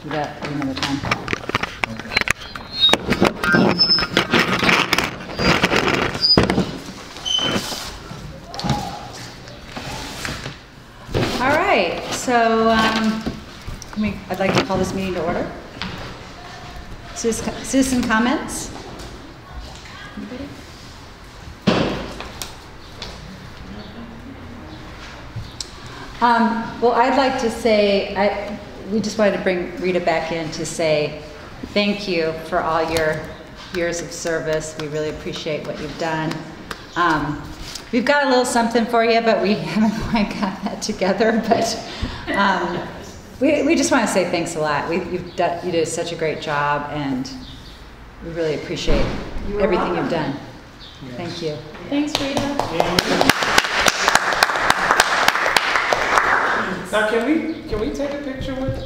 do that another time. All right, so I'd like to call this meeting to order. Citizen comments? Anybody? Well, I'd like to say, we just wanted to bring Rita back in to say thank you for all your years of service. We really appreciate what you've done. We've got a little something for you, but we haven't quite got that together. But we just want to say thanks a lot. You did such a great job, and we really appreciate everything you've done. Yes. Thank you. Thanks, Rita. Now, can we take a picture with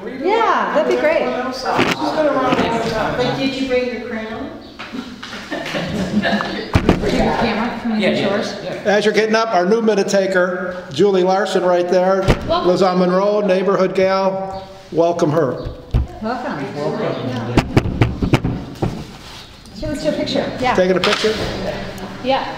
Rita? Yeah, that'd be great. She's been around a long time. But did you bring your crayon? Bring your camera from the shores. As you're getting up, our new minute taker, Julie Larson, right there, lives on Monroe, neighborhood gal. Welcome her. Welcome. So let's do a picture. Yeah. Taking a picture? Yeah.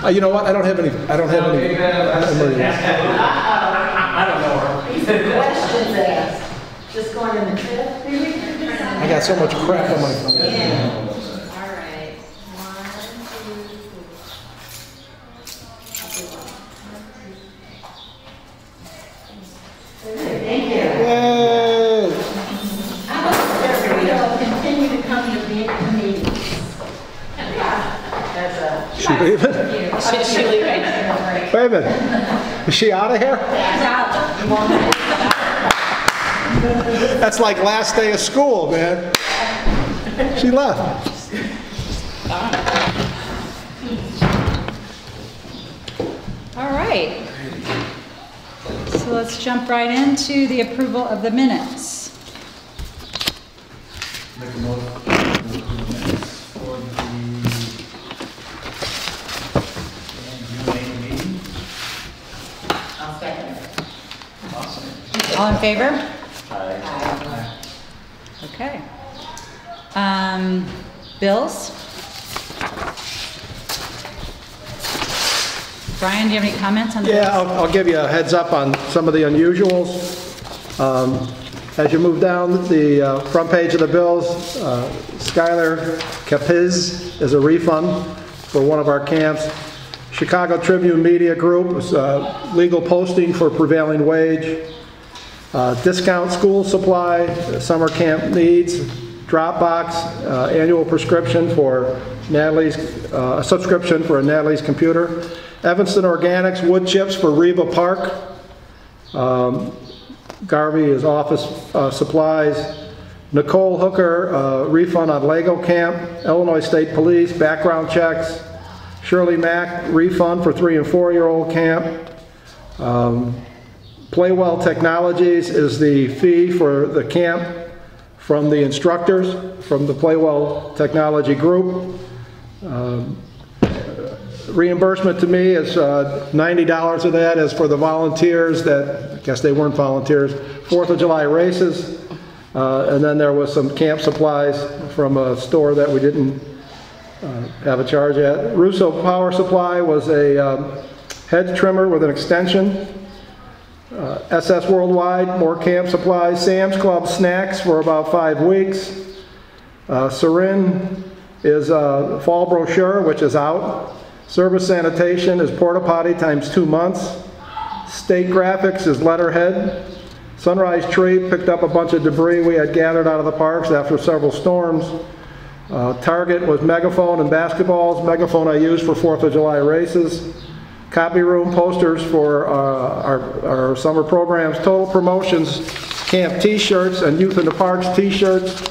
You know what? I don't have any. I don't know her. Questions asked. Just going in the trip? I got so much crap on my phone. Yeah. All right. 1, 2, 3. Thank you. Yay! I hope Rita will continue to come to meetings. That's She leaving? She's leaving. Wait a minute. Is she out of here? That's like last day of school, man. She left. All right. So let's jump right into the approval of the minutes. Make a motion for the minutes for the June 8th meeting. I'll second it. Awesome. All in favor? Aye. Okay. Bills? Brian, do you have any comments on the Yeah, bills? I'll give you a heads up on some of the unusuals. As you move down the front page of the bills, Skylar Capiz is a refund for one of our camps. Chicago Tribune Media Group is legal posting for prevailing wage. Discount school supply, summer camp needs. Dropbox, annual prescription for Natalie's, a subscription for Natalie's computer. Evanston Organics, wood chips for Reba Park. Garvey is office supplies. Nicole Hooker, refund on Lego camp. Illinois State Police, background checks. Shirley Mack, refund for 3- and 4-year-old camp. Playwell Technologies is the fee for the camp from the instructors from the Playwell Technology Group. Reimbursement to me is $90 of that is for the volunteers that, I guess they weren't volunteers, 4th of July races. And then there was some camp supplies from a store that we didn't have a charge at. Russo Power Supply was a hedge trimmer with an extension. SS Worldwide, more camp supplies. Sam's Club snacks for about 5 weeks. Sarin is a fall brochure, which is out. Service Sanitation is porta potty times 2 months. State Graphics is letterhead. Sunrise Tree picked up a bunch of debris we had gathered out of the parks after several storms. Target was megaphone and basketballs. Megaphone I used for 4th of July races. Copy room posters for our summer programs. Total Promotions camp t-shirts and Youth in the Parks t-shirts.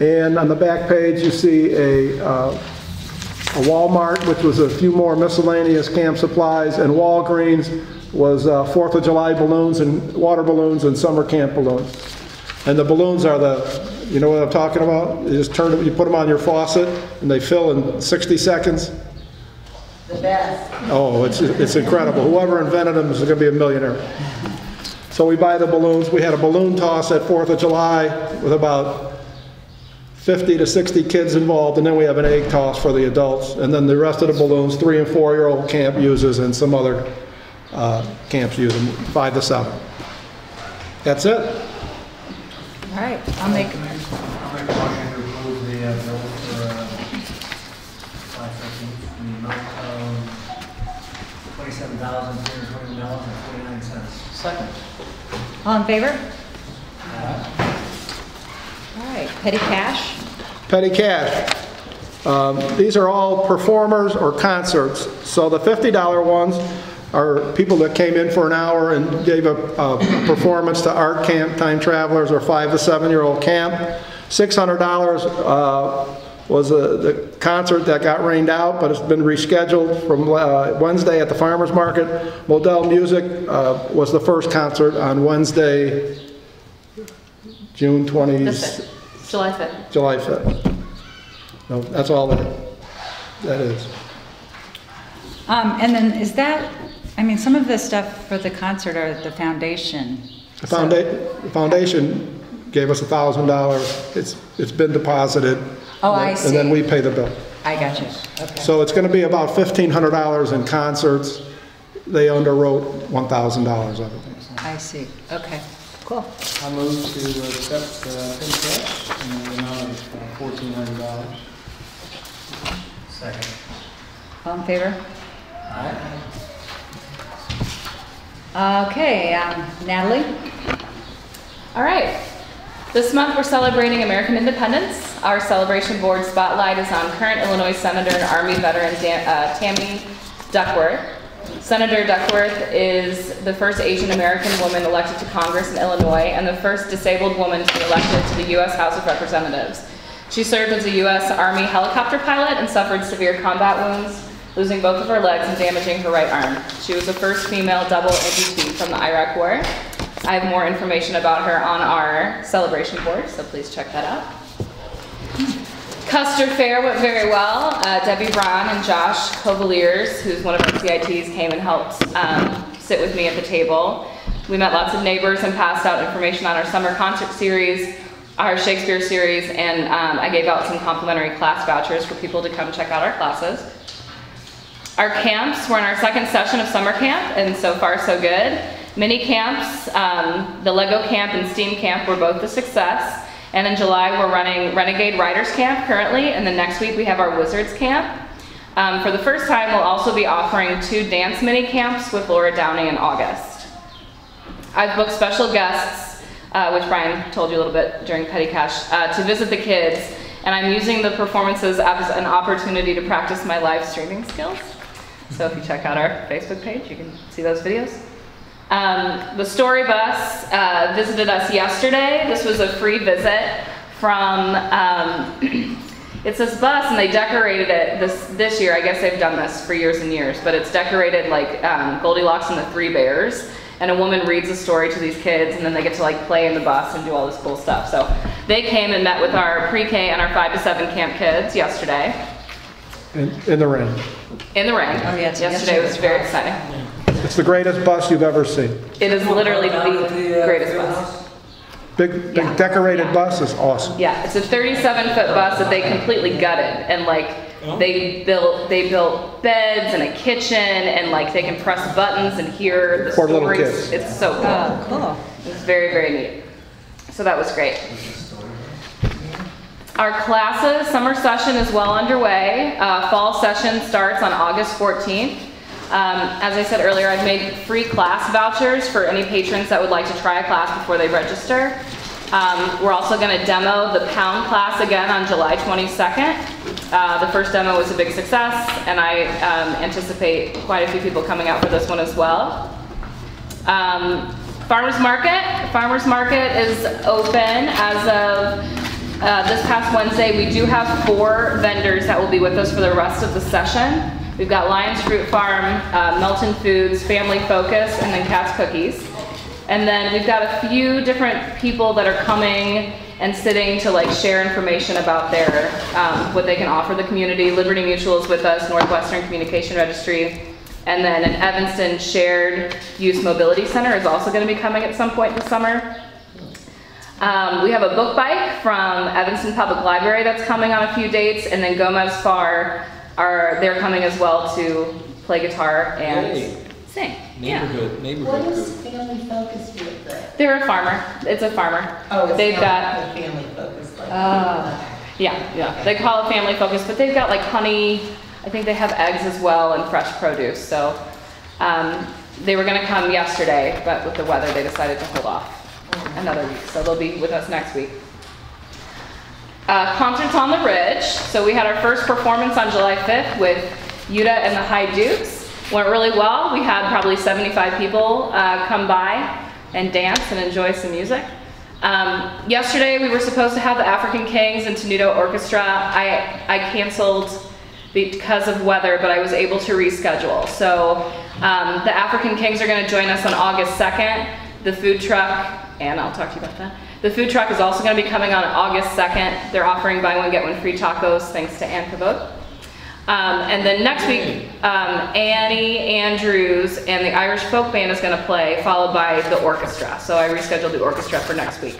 And on the back page you see a a Walmart, which was a few more miscellaneous camp supplies, and Walgreens was 4th of July balloons and water balloons and summer camp balloons. And the balloons are you know what I'm talking about? You just turn them, you put them on your faucet, and they fill in 60 seconds. The best. Oh, it's incredible. Whoever invented them is going to be a millionaire. So we buy the balloons. We had a balloon toss at 4th of July with about 50 to 60 kids involved, and then we have an egg toss for the adults. And then the rest of the balloons, 3- and 4-year-old camp uses, and some other camps use them, 5 to 7. That's it. All right, I'll make, I'll make a motion to approve the bill for July 13th in the amount of $27,321.49. Second. all in favor? All right, petty cash? Petty cash. These are all performers or concerts. So the $50 ones are people that came in for an hour and gave a performance to art camp, time travelers, or 5 to 7-year-old camp. $600 was the concert that got rained out, but it's been rescheduled from Wednesday at the farmers market. Modell Music was the first concert on Wednesday, June 20th. July 5th. July 5th. No, that's all that is. And then is that, I mean, some of the stuff for the concert are the foundation. The foundation gave us $1,000. It's been deposited. Oh, I see. And then we pay the bill. I got you, okay. So it's going to be about $1,500 in concerts. They underwrote $1,000 of it. I see, okay, cool. I move to accept petty cash in the amount of $1,400. Second. All in favor? Aye. Okay, Natalie? All right. This month we're celebrating American independence. Our celebration board spotlight is on current Illinois Senator and Army veteran Tammy Duckworth. Senator Duckworth is the first Asian American woman elected to Congress in Illinois and the first disabled woman to be elected to the U.S. House of Representatives. She served as a U.S. Army helicopter pilot and suffered severe combat wounds, losing both of her legs and damaging her right arm. She was the first female double amputee from the Iraq War. I have more information about her on our celebration board, so please check that out. Custer Fair went very well. Debbie Braun and Josh Cavaliers, who's one of our CITs, came and helped sit with me at the table. We met lots of neighbors and passed out information on our summer concert series, our Shakespeare series, and I gave out some complimentary class vouchers for people to come check out our classes. Our camps, we're in our second session of summer camp, and so far so good. Mini camps, the Lego camp and STEAM camp were both a success. And in July, we're running Renegade Riders Camp currently, and then next week we have our Wizards Camp. For the first time, we'll also be offering 2 dance mini camps with Laura Downey in August. I've booked special guests, which Brian told you a little bit during Petty Cash, to visit the kids, and I'm using the performances as an opportunity to practice my live streaming skills. So if you check out our Facebook page, you can see those videos. The Story Bus visited us yesterday. This was a free visit from, it's this bus and they decorated it this year. I guess they've done this for years and years, but it's decorated like Goldilocks and the Three Bears. And a woman reads a story to these kids and then they get to like play in the bus and do all this cool stuff. So they came and met with our pre-K and our 5 to 7 camp kids yesterday. In the rain. In the rain. Oh, yeah, Yesterday was very exciting. It's the greatest bus you've ever seen. It is literally the greatest bus. Big decorated bus is awesome. Yeah, it's a 37-foot bus that they completely gutted, and like they built beds and a kitchen, and like they can press buttons and hear the For little stories. kids. It's so cool. Oh, cool. It's very, very neat. So that was great. Our classes, summer session is well underway. Fall session starts on August 14th. As I said earlier, I've made free class vouchers for any patrons that would like to try a class before they register. We're also going to demo the Pound class again on July 22nd. The first demo was a big success, and I anticipate quite a few people coming out for this one as well. Farmers Market. Farmers Market is open as of This past Wednesday, we do have 4 vendors that will be with us for the rest of the session. We've got Lions Fruit Farm, Melton Foods, Family Focus, and then Cat's Cookies. And then we've got a few different people that are coming and sitting to like share information about their, what they can offer the community. Liberty Mutual is with us, Northwestern Communication Registry. And then an Evanston Shared Use Mobility Center is also going to be coming at some point this summer. We have a book bike from Evanston Public Library that's coming on a few dates, and then Gomez Far they're coming as well to play guitar and Yay. sing. Neighborhood What group. is Family Focus with that? They're a farmer. It's a farmer. Oh, it's They've not got the Family Focus. Like yeah. They call it Family Focus, but they've got like honey. I think they have eggs as well and fresh produce. So they were going to come yesterday, but with the weather, they decided to hold off another week. So they'll be with us next week. Concerts on the Ridge. So we had our first performance on July 5th with Yuta and the High Dukes. Went really well. We had probably 75 people come by and dance and enjoy some music. Yesterday we were supposed to have the African Kings and Tenuto Orchestra. I canceled because of weather, but I was able to reschedule. So the African Kings are going to join us on August 2nd. The food truck, and I'll talk to you about that. The food truck is also going to be coming on August 2nd. They're offering buy one, get one free tacos thanks to Ann Kavod. And then next week, Annie Andrews and the Irish Folk Band is going to play, followed by the orchestra. So I rescheduled the orchestra for next week.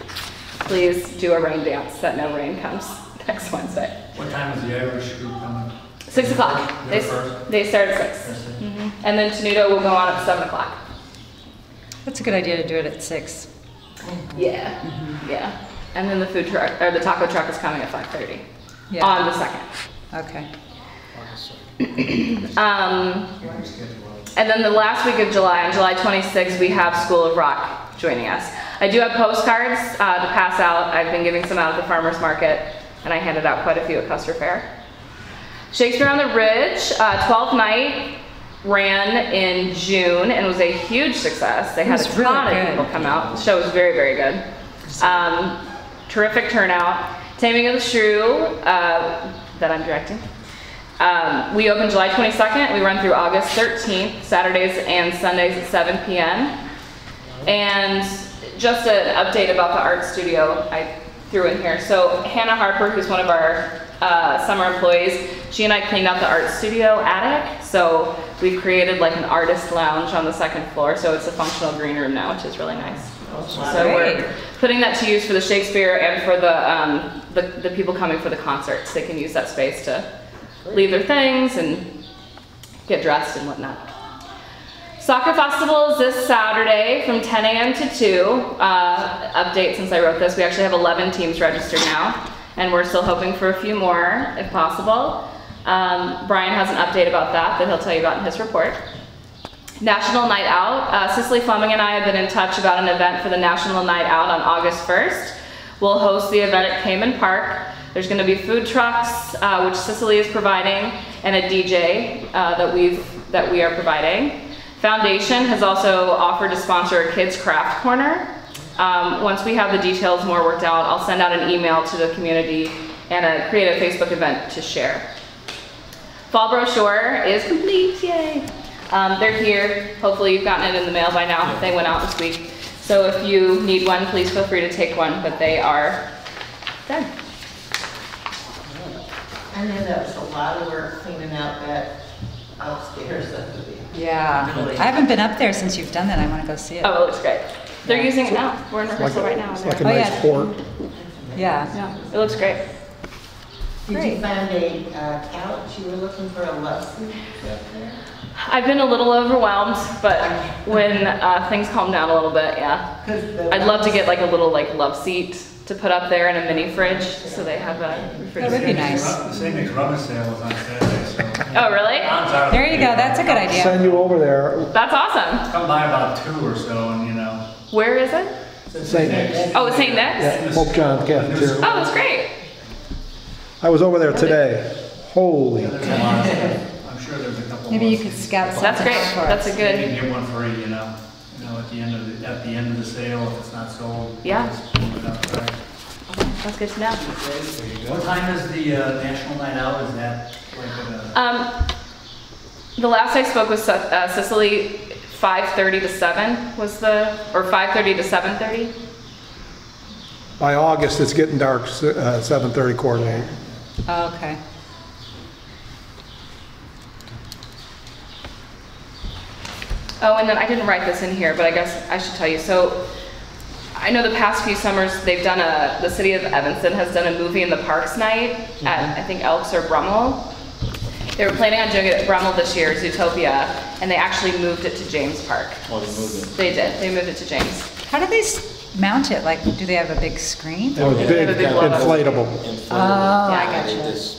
Please do a rain dance that no rain comes next Wednesday. What time is the Irish group coming? 6 o'clock. They're first? They start at 6. And then Tenuto will go on at 7 o'clock. That's a good idea to do it at 6. Yeah, yeah. And then the food truck, or the taco truck is coming at 5:30 Yeah. on the 2nd. Okay. And then the last week of July, on July 26th, we have School of Rock joining us. I do have postcards to pass out. I've been giving some out at the farmer's market, and I handed out quite a few at Custer Fair. Shakespeare on the Ridge, 12th night, ran in June and was a huge success. They had a ton of people come out. The show was very, very good. Terrific turnout. Taming of the Shrew, that I'm directing. We open July 22nd. We run through August 13th, Saturdays and Sundays at 7 p.m. And just an update about the art studio I threw in here. So Hannah Harper, who's one of our summer employees, she and I cleaned out the art studio attic. So we've created like an artist lounge on the 2nd floor. So it's a functional green room now, which is really nice. So we're putting that to use for the Shakespeare and for the people coming for the concerts. They can use that space to leave their things and get dressed and whatnot. Soccer Festival is this Saturday from 10 a.m. to 2. Update since I wrote this, we actually have 11 teams registered now, and we're still hoping for a few more if possible. Brian has an update about that he'll tell you about in his report. National Night Out. Cicely Fleming and I have been in touch about an event for the National Night Out on August 1st. We'll host the event at Cayman Park. There's going to be food trucks, which Cicely is providing, and a DJ that we are providing. Foundation has also offered to sponsor a kids craft corner. Once we have the details more worked out, I'll send out an email to the community and create a Facebook event to share. Fall brochure is complete, yay! They're here. Hopefully you've gotten it in the mail by now. They went out this week. So if you need one, please feel free to take one, but they are done. I know that was a lot of work cleaning out that upstairs of the. Yeah. I haven't been up there since you've done that. I want to go see it. Oh, it looks great. They're using it now. We're in rehearsal right now. It's like a Oh, nice yeah. port. Yeah. Yeah, it looks great. Did Great. you find a couch? You were looking for a love seat up there? I've been a little overwhelmed, but when things calm down a little bit, yeah. 'Cause the I'd love to get like a little like love seat to put up there in a mini fridge, so they have a That refrigerator. would be nice. The St. Nick's Rummage Sale was on Saturday, so. Oh, really? There you go. That's a good idea. Send you over there. That's awesome. Come by about 2 or so and, you know. Where is it? St. Nick's. Oh, it's St. Nick's? Yeah, Pope John's Cafeteria. Oh, that's great. I was over there today. Holy. There's a lot of stuff. I'm sure there's a couple. Maybe more you could things. scout something That's great. for us. That's a You good, can get one free, you know, at the end of the sale if it's not sold. Yeah. Just move it up, right? That's good to know. What time is the National Night Out? Is that like The last I spoke with Cicely, 5:30 to 7 was or 5:30 to 7:30. By August, it's getting dark, 7:30 coordinate. Oh, okay. Oh, and then I didn't write this in here, but I guess I should tell you. So I know the past few summers they've done the city of Evanston has done a movie in the parks night at I think Elks or Brummel. They were planning on doing it at Brummel this year, Zootopia, and they actually moved it to James Park. Oh, they moved it. They did. They moved it to James. How do they mount it? Like, do they have a big screen? Oh, They big, have a big blow-up. inflatable. Oh, I Yeah. gotcha. This,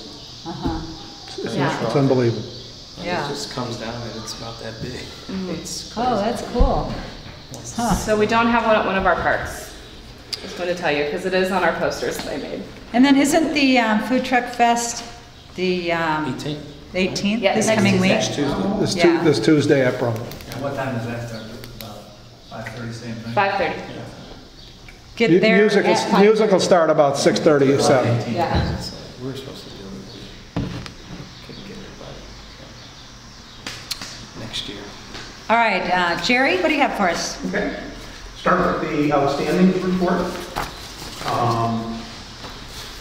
Uh-huh. Yeah. It's unbelievable. Yeah. it just comes down and it's about that big. It's crazy. Oh, that's cool. Huh. So we don't have one at one of our parks. Just want to tell you because it is on our posters they made. And then isn't the Food Truck Fest the 18. 18th, Yeah, this next coming week? Tuesday. Tuesday. This Tuesday at Brummel. and what time does that start? About 5:30, same thing? 5:30. Get there Music at five- music will start about 6:30 or 7. Yeah. We were supposed to do it. Couldn't get it, but next year. All right, Jerry, what do you have for us? Okay. Start with the outstandings report.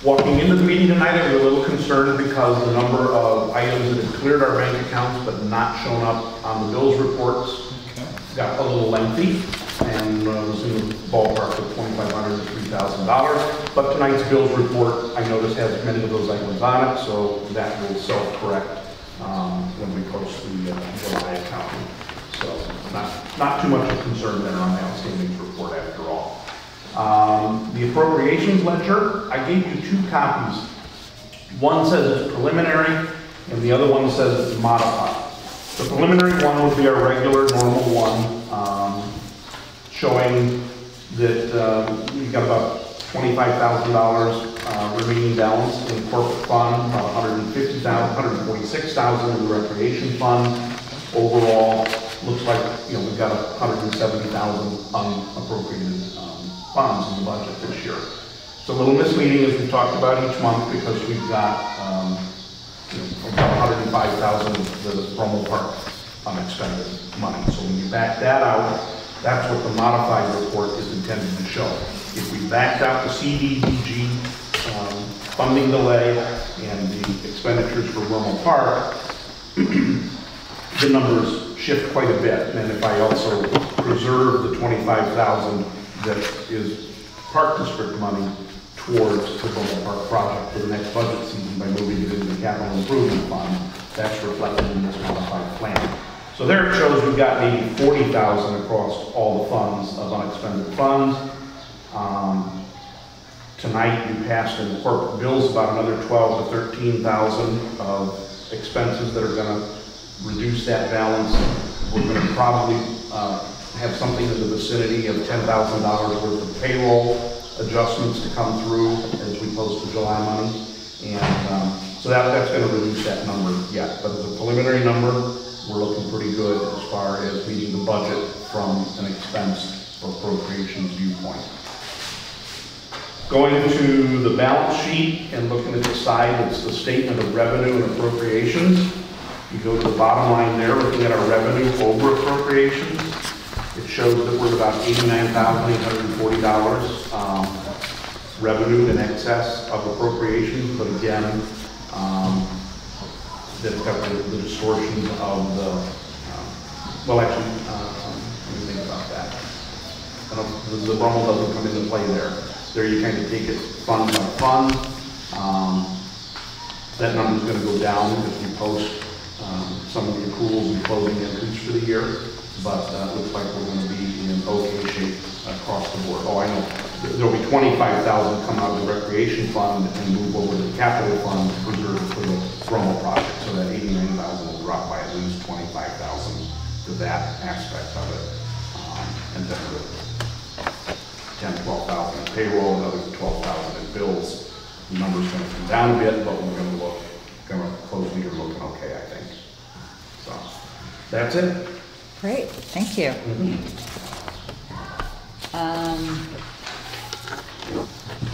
Walking into the meeting tonight, I was a little concerned because the number of items that had cleared our bank accounts but not shown up on the bills reports got a little lengthy and was in the ballpark of $2,500 to $3,000. But tonight's bills report, I noticed, has many of those items on it, so that will self-correct when we post the July accounting. So not too much of concern there on the outstandings report after all. The appropriations ledger, I gave you 2 copies. One says it's preliminary, and the other one says it's modified. The preliminary one would be our regular, normal one, showing that we've got about $25,000 remaining balance in the corporate fund, about $146,000 in the recreation fund. Overall, looks like we've got $170,000 unappropriated funds in the budget this year. It's a little misleading, as we've talked about each month, because we've got about $105,000 of the Brummel Park unexpended money. So when you back that out, that's what the modified report is intended to show. If we backed out the CDBG funding delay and the expenditures for Brummel Park, the numbers shift quite a bit. And if I also preserve the $25,000 that is Park District money towards the Brummel Park project for the next budget season by moving it into the capital improvement fund, that's reflected in this modified plan. So there it shows we've got maybe $40,000 across all the funds of unexpended funds. Tonight you passed in the corporate bills about another $12,000 to $13,000 of expenses that are going to reduce that balance. We're going to probably have something in the vicinity of $10,000 worth of payroll adjustments to come through as we post the July money. And so that's going to reduce that number yet. But as a preliminary number, we're looking pretty good as far as meeting the budget from an expense or appropriations viewpoint. Going to the balance sheet and looking at the side, it's the statement of revenue and appropriations. You go to the bottom line there, looking at our revenue over appropriations. It shows that we're about $89,840 revenue in excess of appropriations, but again, that's got the distortions of the, let me think about that. The Brummel doesn't come into play there. There you kind of take it fund by fund. That number is going to go down if we post some of the accruals and closing entries for the year, but it looks like we're going to be in okay shape across the board. Oh, I know. There'll be $25,000 come out of the recreation fund and move over to the capital fund reserved for the Brummel project, so that $89,000 will drop by at least $25,000 to that aspect of it. And then the $10,000 to $12,000 in payroll, another $12,000 in bills. The number's going to come down a bit, but we're going to close the year looking okay, I think. So that's it. Great, thank you.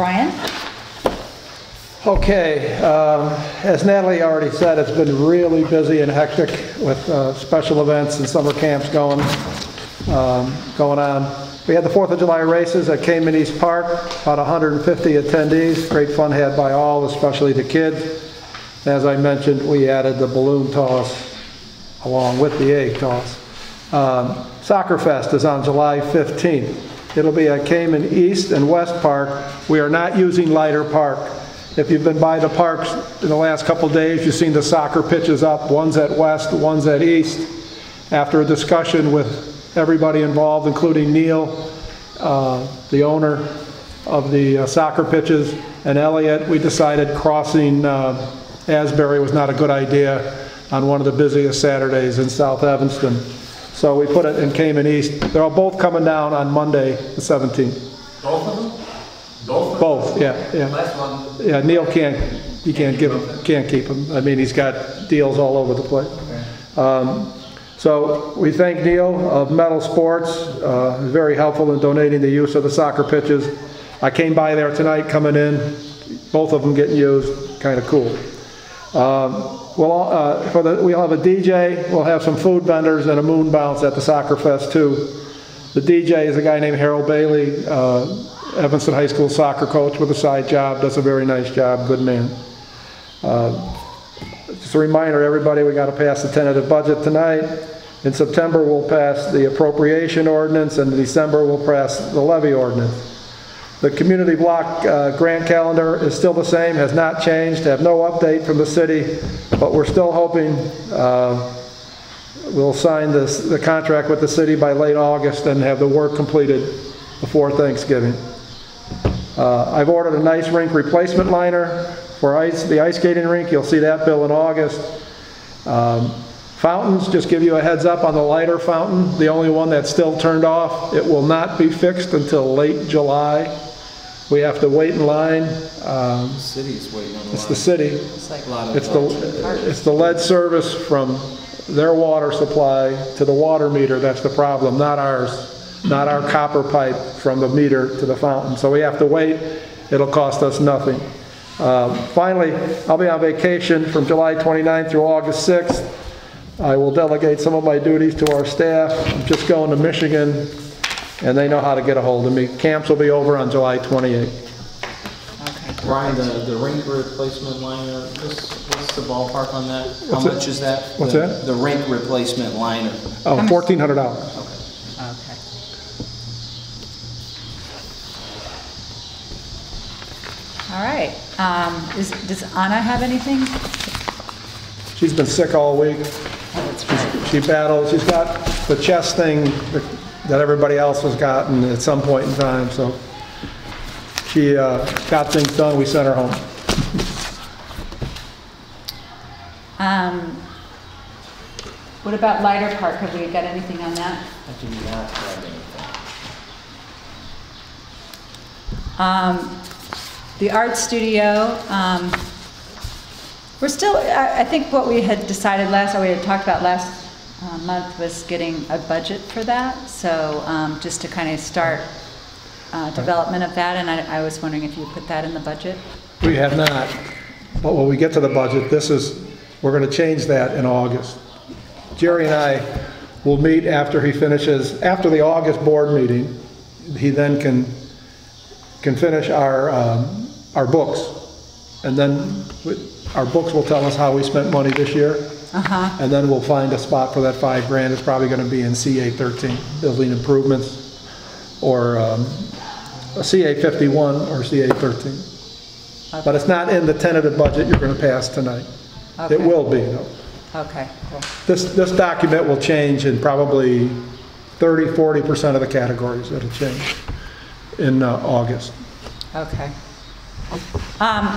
Brian? Okay, as Natalie already said, it's been really busy and hectic with special events and summer camps going on. We had the 4th of July races at Cayman East Park, about 150 attendees, great fun had by all, especially the kids. As I mentioned, we added the balloon toss along with the egg toss. Soccer Fest is on July 15th. It'll be at Cayman East and West Park. We are not using Leiter Park. If you've been by the parks in the last couple days, you've seen the soccer pitches up. One's at West, one's at East. After a discussion with everybody involved, including Neil, the owner of the soccer pitches, and Elliot, we decided crossing Asbury was not a good idea on one of the busiest Saturdays in South Evanston. So we put it in Cayman East. They're all both coming down on Monday, the 17th. Both of them? Both, yeah. Last one. Yeah, Neil can't keep him. I mean, he's got deals all over the place. Okay. So we thank Neil of Metal Sports, very helpful in donating the use of the soccer pitches. I came by there tonight coming in, both of them getting used, kind of cool. We'll have a DJ, we'll have some food vendors and a moon bounce at the Soccer Fest too. The DJ is a guy named Harold Bailey, Evanston High School soccer coach with a side job, does a very nice job, good man. Just a reminder, everybody, we got to pass the tentative budget tonight. In September, we'll pass the appropriation ordinance, and in December, we'll pass the levy ordinance. The community block grant calendar is still the same, has not changed, have no update from the city, but we're still hoping we'll sign the contract with the city by late August and have the work completed before Thanksgiving. I've ordered a nice rink replacement liner for the ice skating rink. You'll see that bill in August. Fountains, just give you a heads up on the Leiter fountain, the only one that's still turned off. It will not be fixed until late July. We have to wait in line. The city's waiting on the line. It's the city. It's like It's the lead service from their water supply to the water meter. That's the problem, not ours. Not our copper pipe from the meter to the fountain. So we have to wait. It'll cost us nothing. Finally, I'll be on vacation from July 29th through August 6th. I will delegate some of my duties to our staff. I'm just going to Michigan, and they know how to get a hold of me. Camps will be over on July 28th. Okay. Brian, the rink replacement liner, what's the ballpark on that? How much is that? What's that? The rink replacement liner. Oh, $1,400. Okay. All right. Does Anna have anything? She's been sick all week. Oh, that's right. She battles. She's got the chest thing that everybody else has gotten at some point in time. So she got things done. We sent her home. What about Leiter Park? Have we got anything on that? I do not have anything. The art studio, we're still, I think what we had decided we had talked about last month was getting a budget for that. So just to kind of start development of that, and I was wondering if you put that in the budget? We have not. But when we get to the budget, we're going to change that in August. Jerry and I will meet after the August board meeting. He then can finish our books, and then our books will tell us how we spent money this year, and then we'll find a spot for that $5,000. It's probably going to be in CA 13, building improvements, or a CA 51 or CA 13. Okay. But it's not in the tentative budget you're going to pass tonight. Okay. It will be, though. Okay, cool. This document will change in probably 30–40% of the categories. It'll change in August. Okay.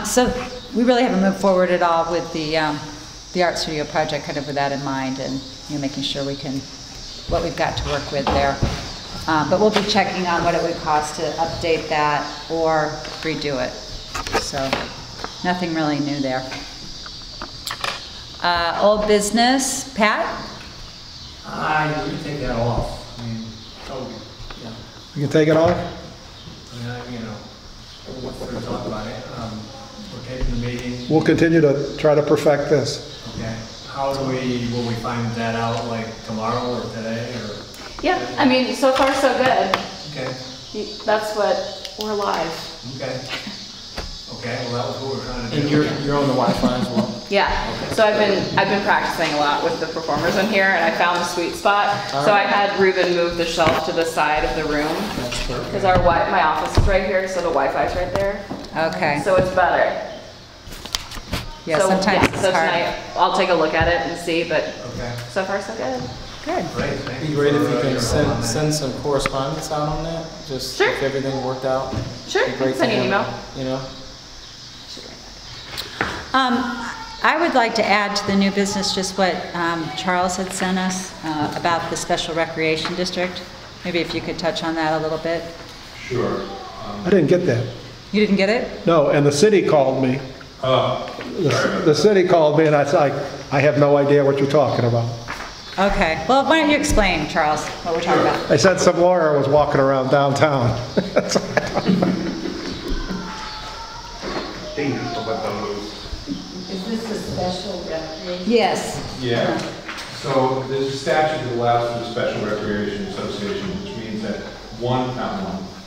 So we really haven't moved forward at all with the art studio project, kind of with that in mind, and making sure what we've got to work with there. But we'll be checking on what it would cost to update that or redo it. So nothing really new there. Old business, Pat? You can take that off. I mean, You can take it off? I mean, we'll continue to try to perfect this. Okay. How do will we find that out, like tomorrow or today, or? Yeah, I mean, so far so good. Okay, That's what, we're live. okay. Okay, well, that was what we're trying to do. And you're on the Wi-Fi as well? Yeah, so I've been practicing a lot with the performers in here, and I found the sweet spot. So I had Ruben move the shelf to the side of the room, That's perfect. because my office is right here, so the Wi-Fi's right there. Okay. So it's better. Yeah, So, sometimes it's so hard. tonight, I'll take a look at it and see, but Okay, so far so good. Good. great, thank It'd you. be great if for, you can your help on that. send some correspondence out on that, just Sure. if everything worked out. Sure, It'd be great send to you an have, email. You know? I would like to add to the new business just what Charles had sent us about the Special Recreation District. Maybe if you could touch on that a little bit. Sure. I didn't get that. You didn't get it? No, and the city called me. The city called me and I was like, I have no idea what you're talking about. Okay. Well, why don't you explain, Charles, what we're talking about? I said some lawyer was walking around downtown. Dangerous to let them loose. Is this a special recreation? Yes. Yeah, so there's a statute that allows for the Special Recreation Association, which means that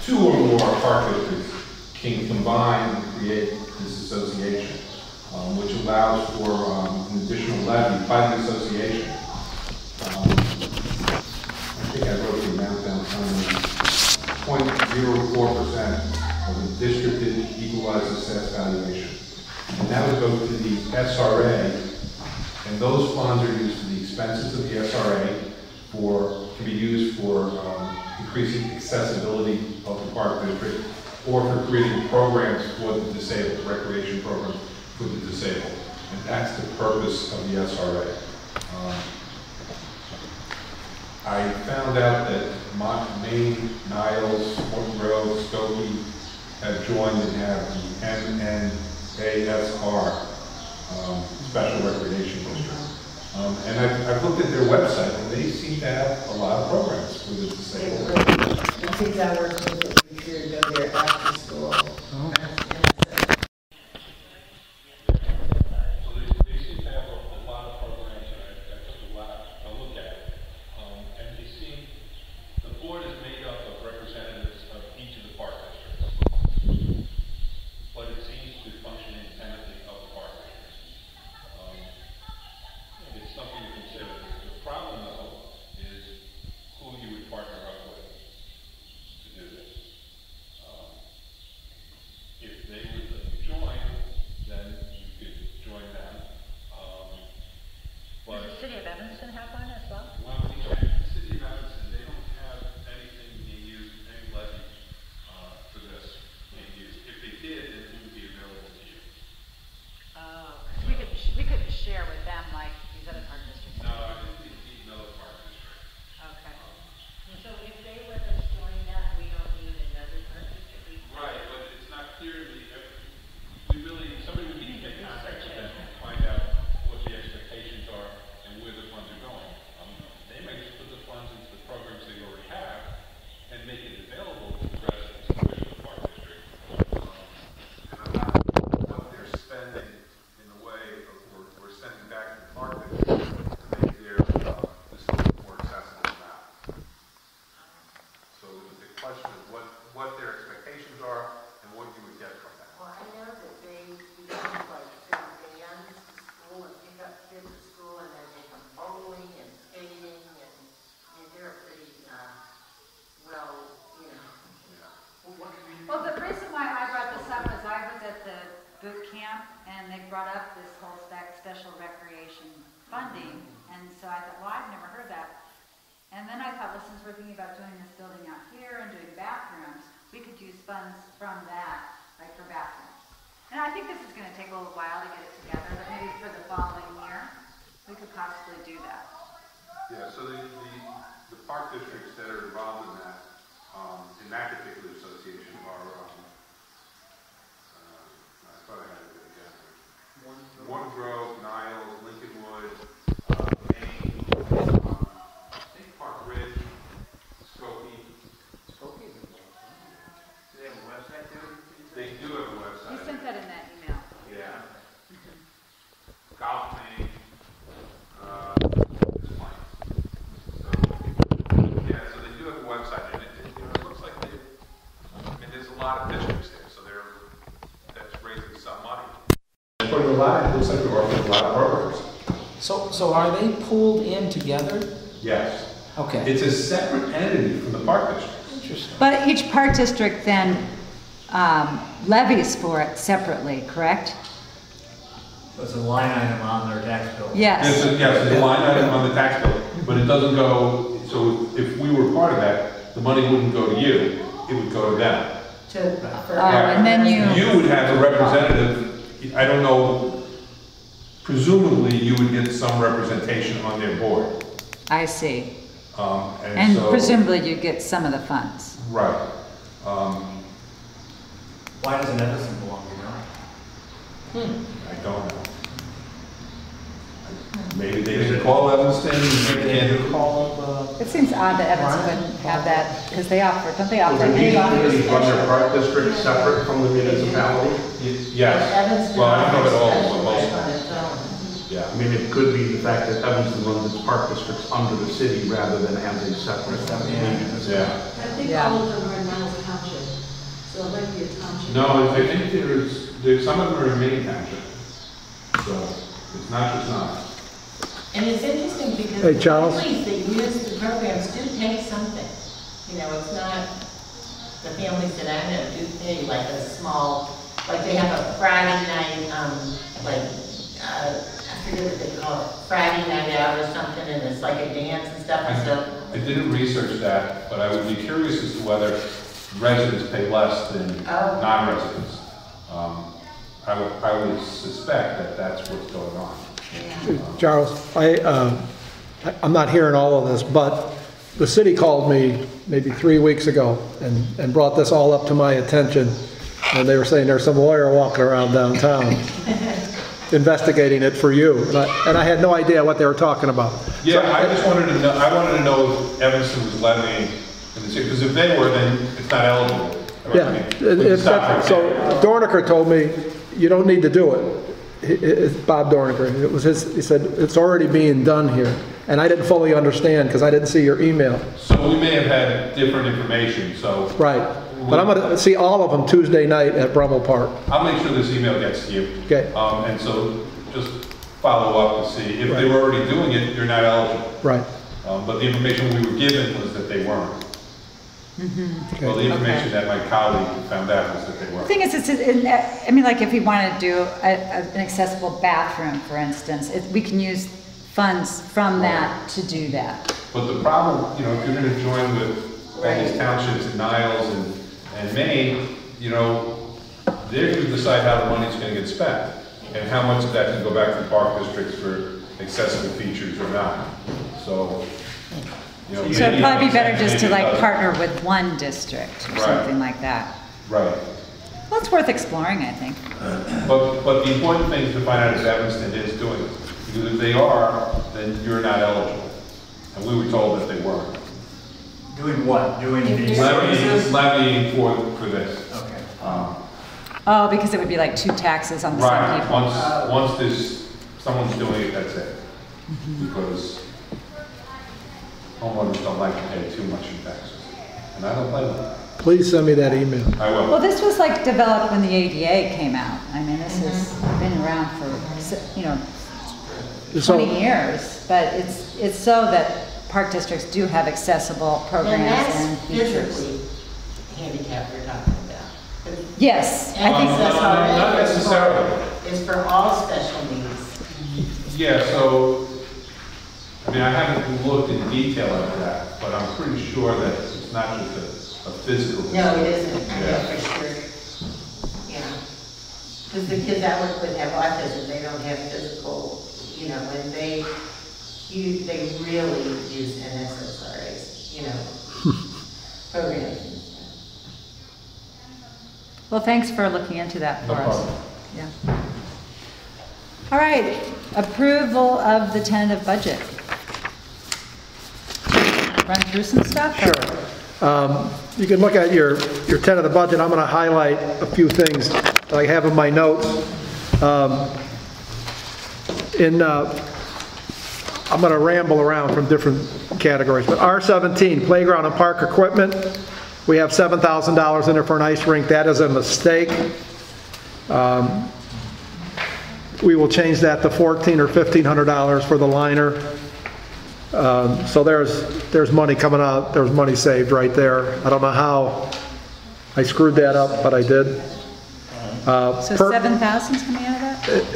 two or more park districts can combine and create this association, which allows for an additional levy by the association. I think I wrote the amount down somewhere, 0.04% of the districted equalized assessed valuation. And that would go to the SRA, and those funds are used for the expenses of the SRA can be used for increasing accessibility of the park district or for creating programs for the disabled, recreation programs for the disabled. And that's the purpose of the SRA. I found out that Maine, Niles, Morton Grove, Skokie have joined and have the MNASR, Special Recreation District. And I've looked at their website, and they seem to have a lot of programs for the disabled. The kids I work with, we should go there after school. So they seem to have a lot of programs, and I took a lot to look at. And they seem, the board is made up of representatives of each of the park districts, but it seems to function independently of the park districts. It's something to consider. The problem, though, is who you would partner up with to do this. If they would let you join, then you could join them. But Does the city of Evanston have one as well? well, the city of Evanston, they don't have anything being used, any levy for this being used. If they did, then it would be available to you. Oh, we could share with them like these other park districts. No, I think we need another park district. Okay. So if they let us join that, we don't need another park district? Right, but it's not clear to me. Somebody would need to get in contact with them and find out what the expectations are and where the funds are going. They may just put the funds into the programs they already have and make it available to the residents of the park district. And I'm not what they're spending in the way of we're sending back to the park district to make their facility more accessible now. So the question is what their expectations are and what you would get from that. Well, I know that they do like send vans to school and pick up kids at school, and then they come bowling and skating, and they're pretty, well, you know. Well, the reason why I brought this up is I was at the boot camp and they brought up this whole special recreation funding. And so I thought, well, I've never heard that. And then I thought, well, since we're thinking about doing this building out here and doing bathrooms, we could use funds from that, like for bathrooms. And I think this is going to take a little while to get it together, but maybe for the following year, we could possibly do that. Yeah, so the park districts that are involved in that particular association are, I thought I had it again. Morton Grove, Niles, Lincolnwood, Maine, I think Park Ridge, Skokie. Skokie? Do they have a website too? They do have a You website. sent that in that email. Yeah. So are they pooled in together? Yes. Okay. It's a separate entity from the park district. Interesting. But each park district then levies for it separately, correct? It's a line item on their tax bill. Yes. Yes, it's a line item on the tax bill, but it doesn't go, so if we were part of that, the money wouldn't go to you, it would go to them. And then You would have a representative, I don't know, presumably you would get some representation on their board. I see. And And so- presumably you get some of the funds. Right. Why doesn't Edison belong, you know? I don't know. Maybe they didn't call Evanston, maybe they didn't call. It seems odd that Evanston wouldn't have that, because they offer, don't they offer? Would these committees run their park district separate from the municipality? Yes, well, I don't know at all, but most of them. Yeah. I mean, it could be the fact that Evanston runs its park districts under the city rather than as a separate agency. Yeah. I think Yeah. all of them are in Miles Township, so it might be a township. No, I think there's some of them are in Main Township. So it's not just us. And it's interesting because Hey, the Charles? families that use the programs do pay something. You know, it's not, the families that I know do pay like a small, like they have a Friday night, I forget what they call it, Friday night out or something, and it's like a dance and stuff, and so. I didn't research that, but I would be curious as to whether residents pay less than non-residents. I would suspect that that's what's going on. Charles, I'm not hearing all of this, but the city called me maybe 3 weeks ago and brought this all up to my attention. And they were saying there's some lawyer walking around downtown investigating it for you. And I had no idea what they were talking about. Yeah, I just wanted to know, I wanted to know if Evanston was levying in the city, because if they were, then it's not eligible. Yeah, so Dornicker told me, you don't need to do it. It's Bob Dornicker. It was he said, it's already being done here. And I didn't fully understand because I didn't see your email. So we may have had different information, so. Right. But I'm going to see all of them Tuesday night at Brummel Park. I'll make sure this email gets to you. Okay. And so just follow up to see if they were already doing it, you're not eligible. Right. But the information we were given was that they weren't. Okay. Well, the information that my colleague found out was that they The weren't. thing is, I mean, like if we want to do an accessible bathroom, for instance, we can use funds from that to do that. But the problem, you know, if you're going to join with all these townships and Niles and Maine, you know, they're going to decide how the money's going to get spent and how much of that can go back to the park districts for accessible features or not. So, you know, So it'd probably be better maybe just to it like doesn't. partner with one district or Right. something like that. Right. Well, it's worth exploring, I think. But the important thing to find out is Evanston is doing it. Because if they are, then you're not eligible. And we were told that they weren't. Doing what? Doing these services? Levying for this. Okay. Oh, because it would be like two taxes on the same Right, people. once there's, someone's doing it, that's it. Because homeowners don't like to pay too much in taxes. And I don't blame them. Please send me that email. I will. Well, this was like developed when the ADA came out. I mean, this has been around for, you know, So- 20 years, but it's so that park districts do have accessible And programs that's and features. physically handicapped we're talking about. But Yes, I think access so. already Not is necessarily. is for all special needs. Yeah, so, I mean, I haven't looked in detail at that, but I'm pretty sure that it's not just a physical. No, it isn't, I know Yeah. for sure. Yeah. Because the kids I work with have autism, they don't have physical, you know, and they really use NSSRA's, you know, programs. and stuff. Well, thanks for looking into that No for us. problem. Yeah. All right, approval of the tentative budget. Run through some stuff? Sure. You can look at your tentative budget. I'm going to highlight a few things that I have in my notes. I'm going to ramble around from different categories, but R17, playground and park equipment, we have $7,000 in there for an ice rink. That is a mistake. we will change that to $1,400 or $1,500 for the liner. So there's money coming out, there's money saved right there. I don't know how I screwed that up, but I did. So 7,000's coming out of that?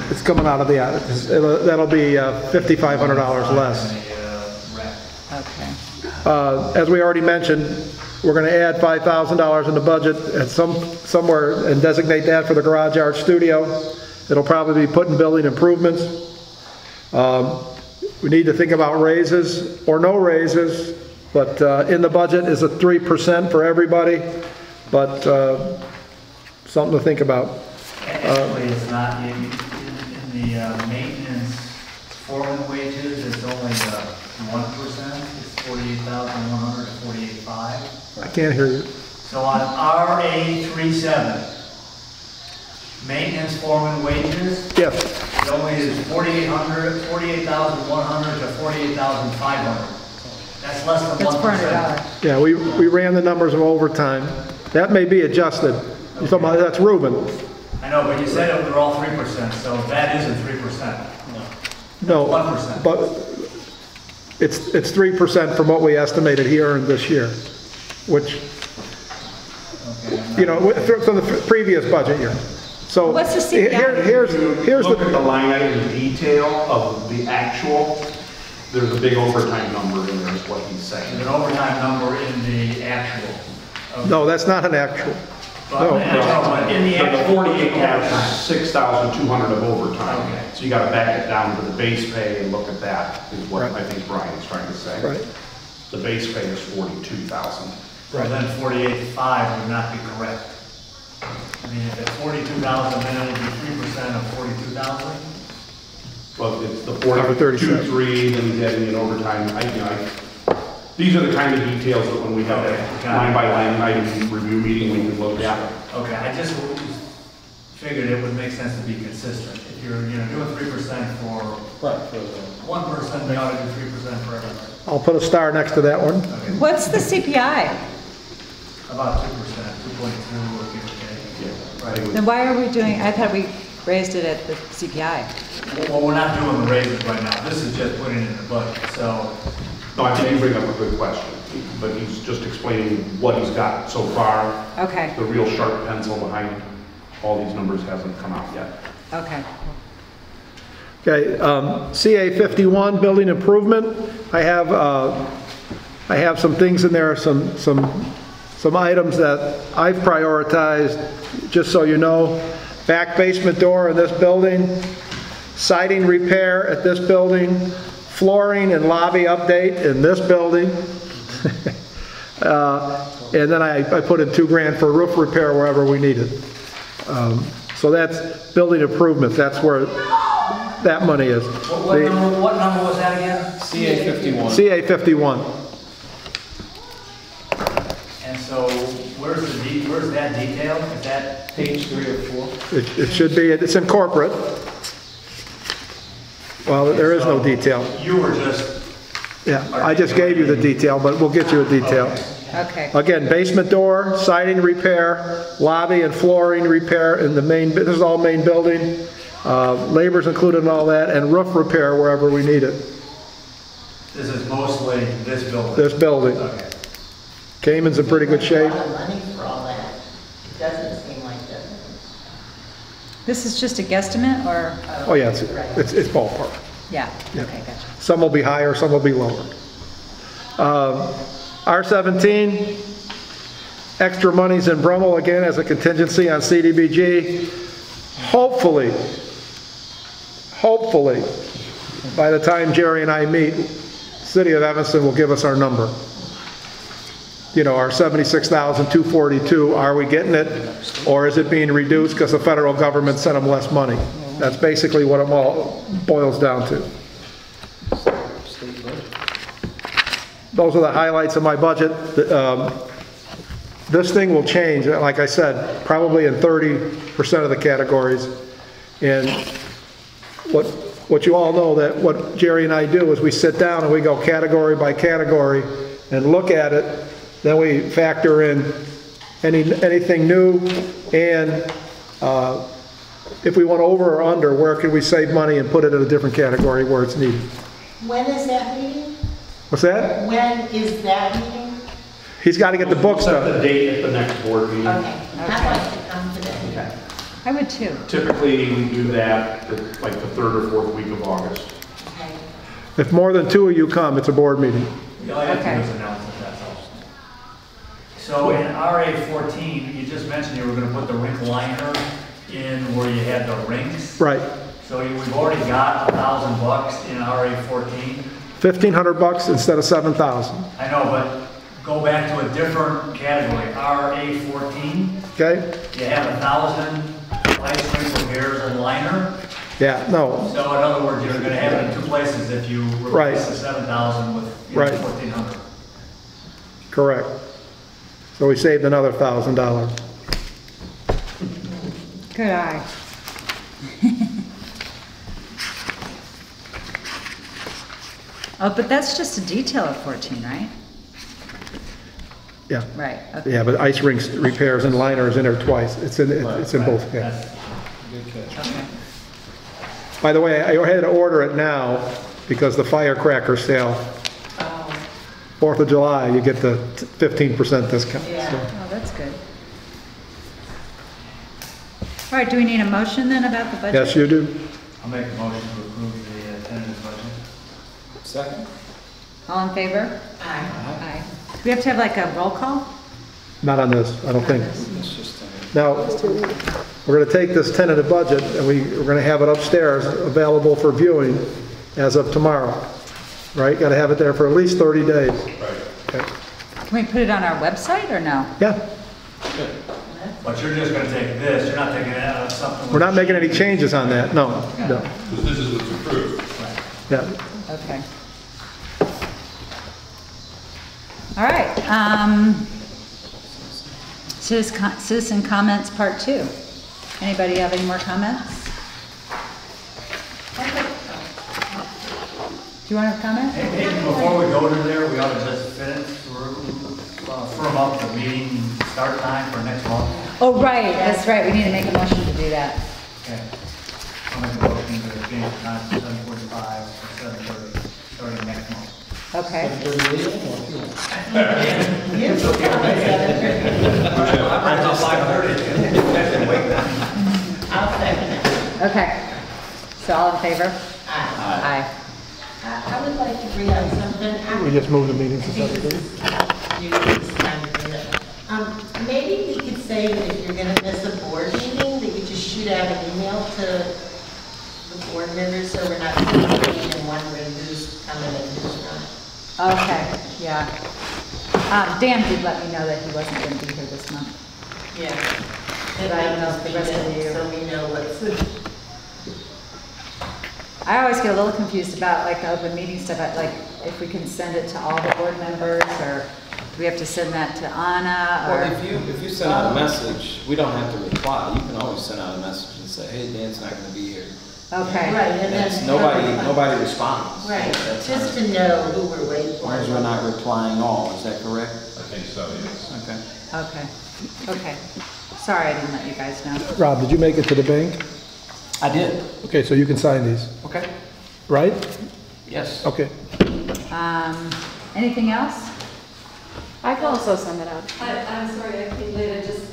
It's coming out of the, that'll be $5,500 less. Okay. As we already mentioned, we're going to add $5,000 in the budget at somewhere and designate that for the garage art studio. It'll probably be put in building improvements. We need to think about raises or no raises, but in the budget is a 3% for everybody, but something to think about. Actually, it's not, in the maintenance foreman wages, it's only 1%, it's 48,100 to 48,500. I can't hear you. So on RA 37, maintenance foreman wages, Yes. it only is 48,100 to 48,500. That's less than 1%. That's $400. Yeah, we ran the numbers of overtime. That may be adjusted. You're talking about, that's Reuben. I know, but you said it were all 3%, so that isn't 3%. No, 1%. but it's 3% from what we estimated here and this year, which, you know, from the previous budget year. So What's the CPI? here's Look at the, the line item detail of the actual, there's a big overtime number in there is what he's saying. There's an overtime number in the actual. no, that's not an actual. But No. in the But the actual. 48 has 6,200 of overtime. Okay. So you gotta back it down to the base pay and look at that, is what Right. I think Brian's trying to say. Right. The base pay is 42,000. So then 48,500 would not be correct. I mean, if it's 42,000, then it would be 3% of 42,000. Well, it's the Number 37. 42.3, then he's adding in overtime. These are the kind of details that when we have Okay. that line by line item review meeting, we can look at. Okay, I just figured it would make sense to be consistent. If you're, doing 3% for one person, you ought to do 3% for everybody. I'll put a star next to that one. Okay, What's the CPI? about 2%, 2.2 or give or take. Yeah. Right. Then why are we doing, I thought we raised it at the CPI. Well, we're not doing the raises right now. This is just putting it in the budget, so. No, I think you bring up a good question, but he's just explaining what he's got so far. Okay, The real sharp pencil behind all these numbers hasn't come out yet. okay. Okay, CA 51, building improvement. I have some things in there, some items that I've prioritized, just so you know. Back basement door in this building, siding repair at this building, flooring and lobby update in this building. And then I put in $2,000 for roof repair wherever we need it. So that's building improvement, that's where that money is. What number was that again? CA 51. CA 51. And so where's that detail? Is that? Page 3 or 4. It should be, it's in corporate. Well, there is no detail. You were just. Yeah, I just gave you the detail, but we'll get you a detail. Okay. Again, basement door, siding repair, lobby and flooring repair in the main, this is all main building. Labor's included in all that, and roof repair wherever we need it. This is mostly this building. This building. Okay. Cayman's in pretty good shape. A lot of money for all that. It doesn't seem like that. This is just a guesstimate, or? Oh yeah, it's ballpark. Yeah, okay, gotcha. Some will be higher, some will be lower. R17, extra monies in Brummel again as a contingency on CDBG. Hopefully, by the time Jerry and I meet, City of Evanston will give us our number. You know, our 76,242, are we getting it? Or is it being reduced because the federal government sent them less money? That's basically what it all boils down to. Those are the highlights of my budget. This thing will change, like I said, probably in 30% of the categories. And what you all know, that what Jerry and I do is we sit down and we go category by category and look at it. Then we factor in anything new and if we went over or under, where could we save money and put it in a different category where it's needed? When is that meeting? What's that? When is that meeting? He's got to get the books Set the done. date at the next board meeting. Okay, I'd like to come to that. Okay. I would too. Typically, we do that like the 3rd or 4th week of August. Okay. If more than 2 of you come, it's a board meeting. All you have to Okay. do is announce it, that's all. So in RA 14, you just mentioned you were gonna put the rink liner in where you had the rings. Right. So we've already got $1,000 in RA 14. $1,500 instead of $7,000. I know, but go back to a different category, RA 14. Okay? You have 1,000 ice rink repairs and liner. Yeah, no, So in other words, you're gonna have it in 2 places if you Right. replace the 7,000 with Right. 1,400. correct. So we saved another $1,000. Good eye. Oh, but that's just a detail of 14, right? Yeah. Right, okay. Yeah, but ice rinks repairs and liners in there twice. It's in both. Yeah. That's- Good catch. Okay. By the way, I had to order it now because the firecracker sale, 4th of July, you get the 15% discount. Yeah. So, Oh, that's good. All right, do we need a motion then about the budget? yes, you do. I'll make a motion to approve the tentative budget. Second? All in favor? Aye. Aye. Do we have to have like a roll call? Not on this, I don't think. It's just, Now, we're going to take this tentative budget and we're going to have it upstairs available for viewing as of tomorrow. Right? Got to have it there for at least 30 days. Okay. Can we put it on our website or no? Yeah, But you're just gonna take this, you're not taking it out of something. we're not making any changes on that, no, no. Because this is what's approved. Yeah. Okay. All right, citizen comments part 2. Anybody have any more comments? Do you want to comment? Hey, before we go to there, we ought to just finish, firm up the meeting start time for next month. Oh, right, that's right, we need to make a motion to do that. Okay. I'll make a motion to change the time from 7:45 to 7:30, starting next month. Okay, Until 5:30. I'll second it. okay. So all in favor? Aye. Aye. I would like to bring up something. We just moved the meeting to I think 7:30. this is you, this time to bring it up. Maybe we could say that if you're gonna miss a board meeting, that you just shoot out an email to the board members, so we're not communicating and wondering who's coming and who's not. Okay, yeah. Dan did let me know that he wasn't going to be here this month. Yeah. But I don't know if the rest of you- So we know what's. I always get a little confused about like the open meeting stuff, like if we can send it to all the board members, or do we have to send that to Anna, well, or? if you send out a message, we don't have to reply. You can always send out a message and say, hey, Dan's not gonna be here. Okay. Right, and That's, then. nobody responds. Right, That's just how- to know who we're waiting As for. long as we're not replying all, is that correct? I think so, yes. Okay. Okay, okay. Sorry I didn't let you guys know. Rob, did you make it to the bank? I did. Okay, so you can sign these, Okay. right? Yes. Okay. Anything else? I can also send it out. I'm sorry, I came late, I just,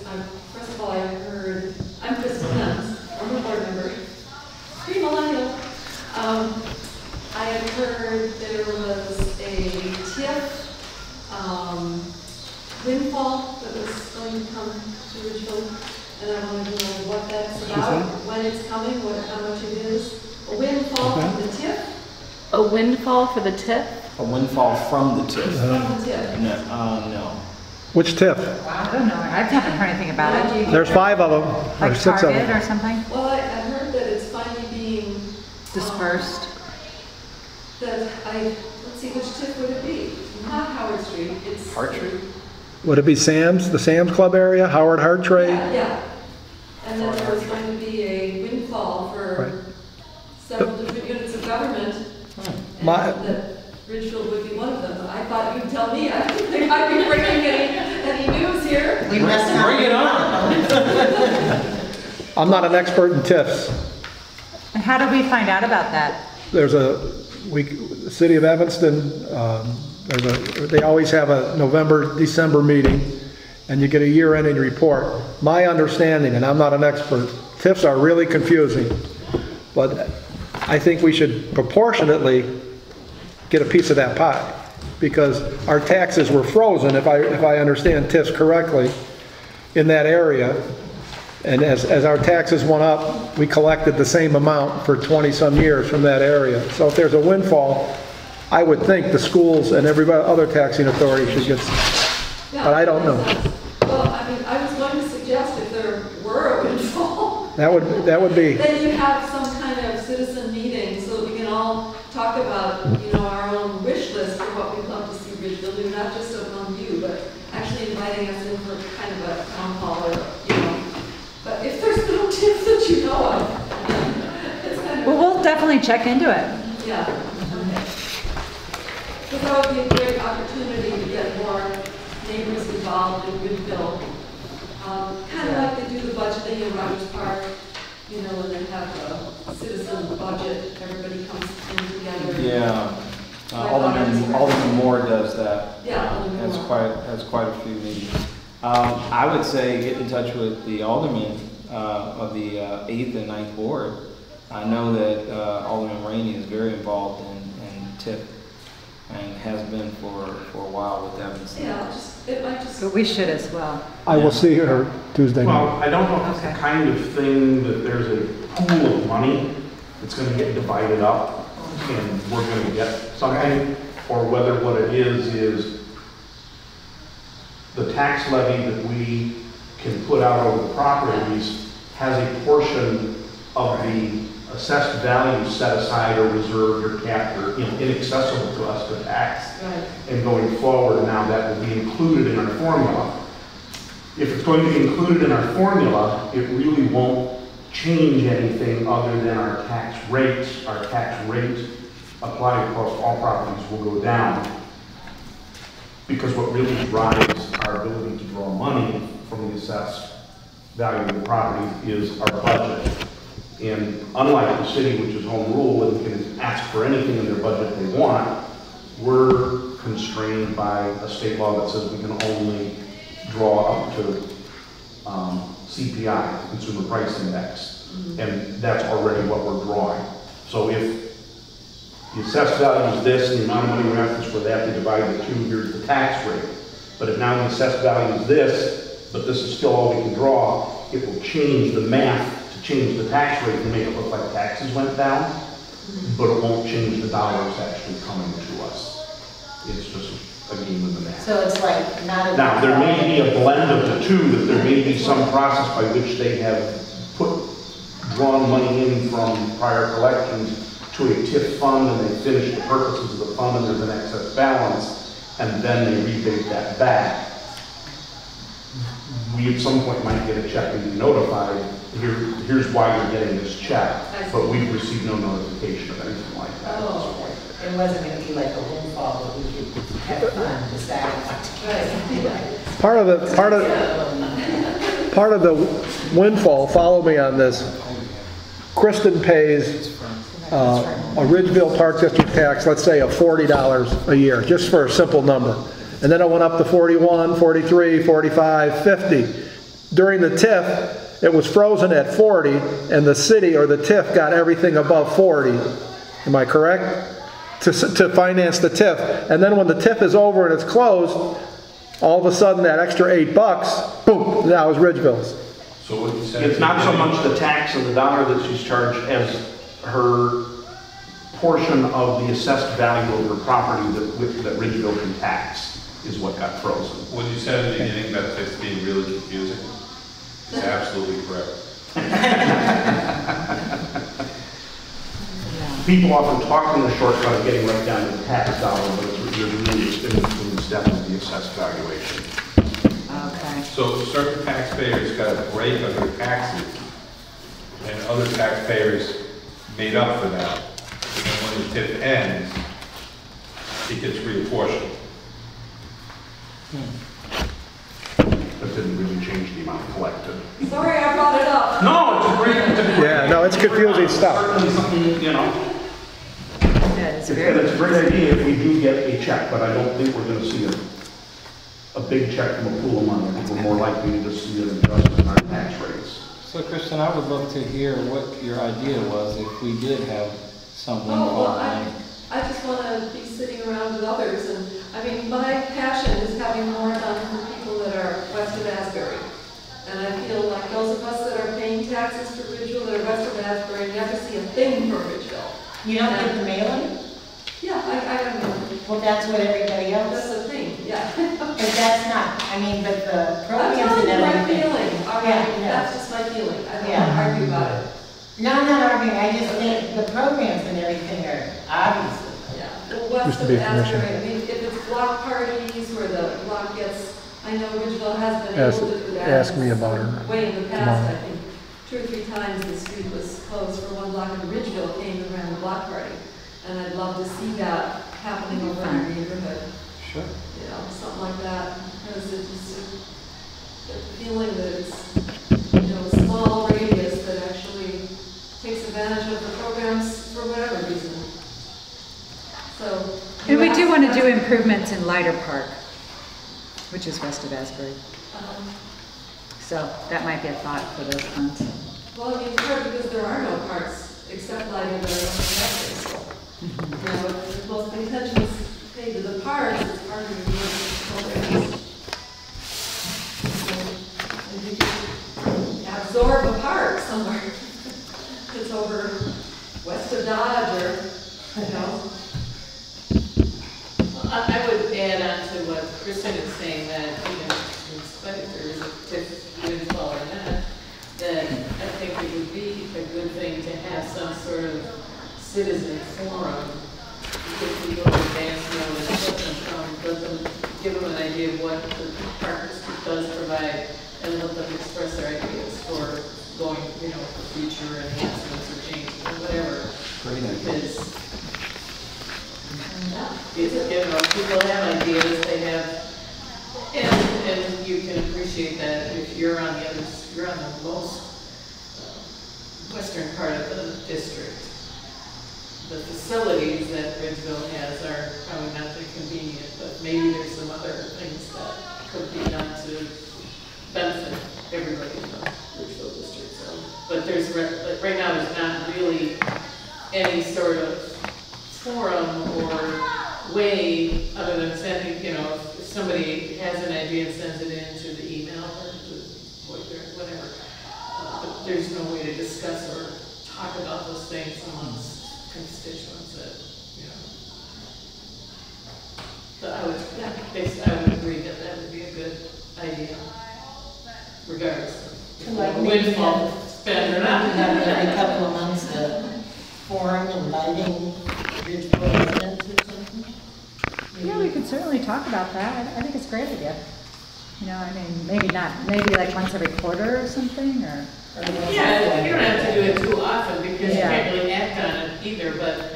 first of all, I heard, I'm Crystal Hunt, I'm a board member, pre-millennial. I had heard there was a TIF, windfall that was going to come to Ridgefield, and I wanted to know what that's about, when it's coming, how much it is. A windfall from the TIF, A windfall for the tip? A windfall from the TIF. from the TIF. No. Which TIF? I don't know, I haven't heard anything about it. There's 5 of them, or Like 6 of Target them. or something? Well, I heard that it's finally being. Dispersed? Let's see, which TIF would it be? Not Howard Street, it's. Hartree? Would it be Sam's, the Sam's Club area, Howard Hart Trade? Yeah. And then there was going to be a windfall for several different units of government. And My- that Ridgefield would be one of them. I thought you'd tell me, I didn't think I'd be bringing any news here. We must not. Bring it on. I'm not an expert in TIFs. And how did we find out about that? There's the city of Evanston, they always have a November, December meeting, and you get a year-ending report. My understanding, and I'm not an expert, TIFs are really confusing, but I think we should proportionately get a piece of that pie, because our taxes were frozen, if I understand TIFs correctly, in that area. And as our taxes went up, we collected the same amount for 20-some years from that area. So if there's a windfall, I would think the schools and every other taxing authority should get some. But I don't know. Well, I mean, I was going to suggest if there were a windfall. That would be. Then you have some kind of citizen meeting so that we can all talk about, our own wish list for what we'd love to see Ridgeville do, not just among you, but actually inviting us in for kind of a town hall or, But if there's no tips that you know of, it's kind of. Well, we'll definitely check into it. Yeah, okay. Because that would be a great opportunity to get more neighbors involved in Ridgeville. Kind of like they do the budgeting in Rogers Park, when they have a citizen budget, everybody comes in together. Yeah. Alderman Moore does that. Yeah, Alderman Moore. Has quite a few meetings. I would say get in touch with the aldermen of the 8th and 9th ward. I know that Alderman Rainey is very involved in TIP and has been for a while with Evanston. Yeah, it might just. But we should as well. I will see her Tuesday Well, night. I don't know if it's the kind of thing that there's a pool of money that's going to get divided up and we're going to get something, or whether what it is the tax levy that we can put out over the properties has a portion of the assessed value set aside or reserved or capped or inaccessible to us to tax. Right. And going forward, now that will be included in our formula. If it's going to be included in our formula, it really won't change anything other than our tax rates. Our tax rate applied across all properties will go down. Because what really drives our ability to draw money from the assessed value of the property is our budget. And unlike the city, which is home rule and can ask for anything in their budget they want, we're constrained by a state law that says we can only draw up to CPI, Consumer Price Index. And that's already what we're drawing. So if the assessed value is this, and the amount of money we're asking for that, to divide the two, here's the tax rate. But if now the assessed value is this, but this is still all we can draw, it will change the math to change the tax rate and make it look like taxes went down, but it won't change the dollars actually coming to us. It's just a game of the math. So it's like not a. Now, there may be a blend of the two, that there may be some process by which they have drawn money in from prior collections to a TIF fund, and they finish the purposes of the fund, and there's an excess balance, and then they rebate that back. We at some point might get a check and be notified, here's why you're getting this check, but we've received no notification of anything like that at this point. It wasn't going to be like a windfall, but we could have fun, decide what to. Part of the windfall, follow me on this, Kristen pays a Ridgeville Park District tax, let's say of $40 a year, just for a simple number. And then it went up to 41, 43, 45, 50. During the TIF, it was frozen at 40, and the city or the TIF got everything above 40. Am I correct? To finance the TIF. And then when the TIF is over and it's closed, all of a sudden that extra $8, boom, now is Ridgeville's. So it's not so much the tax and the dollar that she's charged as her portion of the assessed value of her property that Ridgeville can tax is what got frozen. When you said at the beginning that it's being really confusing, it's absolutely correct. People often talk in the shortcut of getting right down to the tax dollar, but it's really in the step of the assessed valuation. Okay. So certain taxpayers got a break on their taxes, and other taxpayers made up for that. And when the TIF ends, it gets reapportioned. But it didn't really change the amount collected. Sorry, I brought it up. No, it's great. Yeah, no, it's confusing stuff. Certainly something, you know, Yeah, it's and very. it's a great idea if we do get a check, but I don't think we're gonna see a big check from a pool of money. I think we're more likely to just see an adjustment in our tax rates. So Kristen, I would love to hear what your idea was if we did have some Oh, windfall well, money. I just want to be sitting around with others, and, I mean, my passion is having more done for people that are west of Asbury. And I feel like those of us that are paying taxes for Ridgeville that are west of Asbury never see a thing for Ridgeville. You don't get the mailing? Yeah, I don't know. Well, that's what everybody That's else, the thing, yeah. but that's not, I mean, but the I'm programs telling and you my everything. feeling, all Yeah, right, yeah. that's just my feeling, I don't Yeah. want to argue about it. No, I'm not arguing, I just think the programs and everything are obviously. Yeah, well, west Used to of be a commission. Asbury, I mean, if it's block parties where the block gets, I know Ridgeville has been Ask- able to do that. ask me about her Way in the past, tomorrow. I think, 2 or 3 times the street was closed for one block, and Ridgeville came and ran the block party. And I'd love to see that happening over in our neighborhood, Sure. you know, something like that, because it's just a feeling that it's, you know, a small radius that actually takes advantage of the programs for whatever reason. So. And we do you want to asked- do improvements in Lighter Park, which is west of Asbury. So that might be a thought for those funds. Well, I mean, it's hard because there are no parks except lighting that are not connected, so. You know, if the most attention is paid to the parks, it's harder to do the programs. So, if you could absorb a park somewhere that's over west of Dodge or, you know. I would add on to what Kristen is saying, that even in spite if there is a TIF windfall or not, that I think it would be a good thing to have some sort of citizen forum. Give people advance notice, let them, give them an idea of what the park district does provide, and let them express their ideas for going, you know, for future enhancements or changes or whatever. Great idea. Because it's, you know, people have ideas, they have, and you can appreciate that if you're on the other, you're on the most western part of the district. The facilities that Ridgeville has are probably not that convenient, but maybe there's some other things that could be done to benefit everybody in the Ridgeville district. So, but there's, like right now, there's not really any sort of forum or way other than sending, you know, if somebody has an idea and sends it in to the email or to Voicer, whatever. But there's no way to discuss or talk about those things amongst constituents that, you know. So I would, I would agree that that would be a good idea, regardless of Like maybe windfall have, spend or have not. every couple of months a forum inviting Ridgeville residents or something? Yeah, we could certainly talk about that. I think it's a great idea. You know, I mean, maybe not, maybe like once every quarter or something, or. Yeah, you don't have to do it too often because Yeah. you can't really act on it either, but,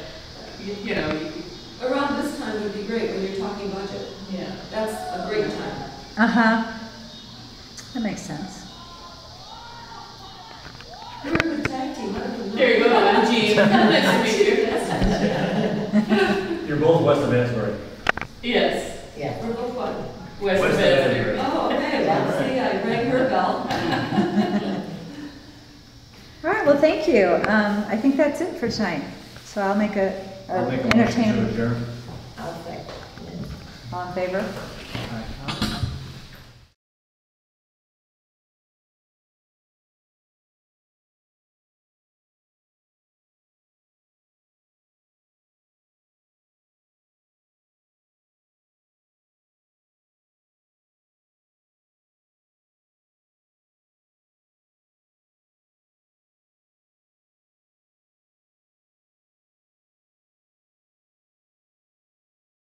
you know, Around this time would be great when you're talking budget. yeah. That's a great time. Uh-huh. That makes sense. We're a good tag team. I don't know. There you go, I'm Jean. Nice to meet you. You're both west of Asbury. Yes, Yeah. We're both one. West West of of Asbury. Asbury. Oh, okay, well, see, I rang her bell. All right, well, thank you. I think that's it for tonight. So I'll make a I'll make a motion to entertain. adjourn. I'll second. All in favor? Aye.